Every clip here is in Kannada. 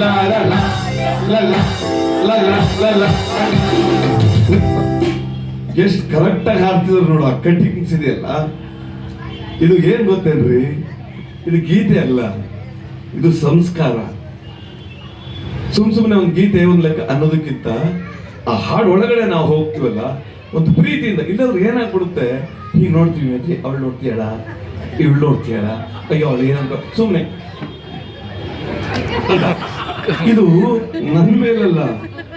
ಲಾ ಲಾ ಲಾ ಲಾ ಲಾ ಲಾ ಲಾ ಲಾ ಲಾ. ಎಷ್ಟು ಕರೆಕ್ಟ್ ಆಗಿ ಹಾಡ್ತಿದ್ರು ನೋಡು. ಆ ಕಟ್ಟಿಂಗ್ಸ್ ಇದೆಯಲ್ಲ, ಇದು ಏನ್ ಗೊತ್ತೇನ್ರಿ, ಇದು ಗೀತೆ ಅಲ್ಲ, ಇದು ಸಂಸ್ಕಾರ. ಸುಮ್ನೆ ಒಂದು ಗೀತೆ ಒಂದು ಲೆಕ್ಕ ಅನ್ನೋದಕ್ಕಿಂತ ಆ ಹಾಡು ಒಳಗಡೆ ನಾವು ಹೋಗ್ತೀವಲ್ಲ ಒಂದು ಪ್ರೀತಿಯಿಂದ. ಇಲ್ಲವ್ರು ಏನಾಗ್ಬಿಡುತ್ತೆ, ಹೀಗೆ ನೋಡ್ತೀವಿ ಅಜ್ಜಿ, ಅವಳು ನೋಡ್ತೀಯಳ, ಇವಳು ನೋಡ್ತೀಯಳ, ಅಯ್ಯೋ ಅವಳು ಏನಂತ ಸುಮ್ಮನೆ. ಇದು ನನ್ನ ಮೇಲಲ್ಲ,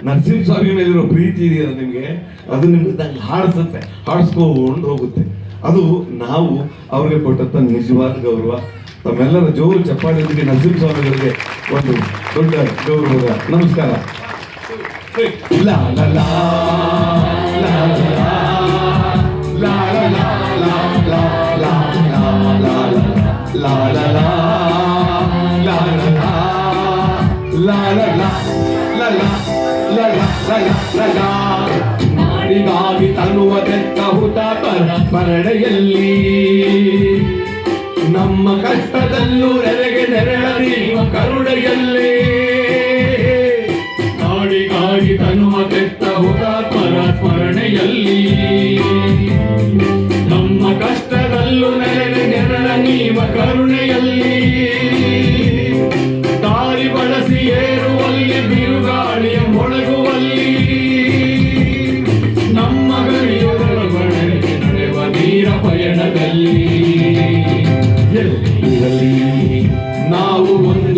ನರಸಿಂಹಸ್ವಾಮಿ ಮೇಲಿರೋ ಪ್ರೀತಿ ಇದೆಯಲ್ಲ ನಿಮ್ಗೆ, ಅದು ನಿಮ್ಗೆ ಹಾಡಿಸುತ್ತೆ, ಹಾಡಿಸ್ಕೊಂಡು ಹೋಗುತ್ತೆ. ಅದು ನಾವು ಅವ್ರಿಗೆ ಕೊಟ್ಟಂತ ನಿಜವಾದ ಗೌರವ. ತಮ್ಮೆಲ್ಲರ ಜೋರು ಚಪ್ಪಾಳೆಯೊಂದಿಗೆ ನರಸಿಂಹಸ್ವಾಮಿಗಳಿಗೆ ಒಂದು ದೊಡ್ಡ ಗೌರವದ ನಮಸ್ಕಾರ. ಲಾ ಲಾ ಲಾ ಲಾ ಲಾ ಲಾ ಲಾ ಲಾ ಲಾ ಲಾ ಲಾ ಲಾ ಲಾ ಲಾ ನಾಡಿಗಾಗಿ ತನ್ನುವ ತೆತ್ತ ಹುತಾತ್ಮರ ಸ್ಮರಣೆಯಲ್ಲಿ ನಮ್ಮ ಕಷ್ಟದಲ್ಲೂ ನೆರೆಗೆ ನೆರಳರಿಯುವ ಕರುಣೆಯಲ್ಲಿ. ನಾಡಿಗಾಗಿ ತನ್ನುವ ತೆತ್ತ ಹುತಾತ್ಮರ ಸ್ಮರಣೆಯಲ್ಲಿ ನಮ್ಮ ಕಷ್ಟದಲ್ಲೂ ನೆರೆಗೆ ನೆರಳರಿಯುವ ಕರುಣೆಯಲ್ಲಿ. ದಾರಿ ಬಳಸಿ ಏರುವಲ್ಲಿ, ಬಿರುಗಾಳಿಯ ಮೊಳಗುವಲ್ಲಿ, ನಮ್ಮ ಗಡಿಯೊಳಗಡೆ ನಡೆವ ನೀರ ಪಯಣದಲ್ಲಿ ಎಲ್ಲಿರಲಿ ನಾವು ಒಂದು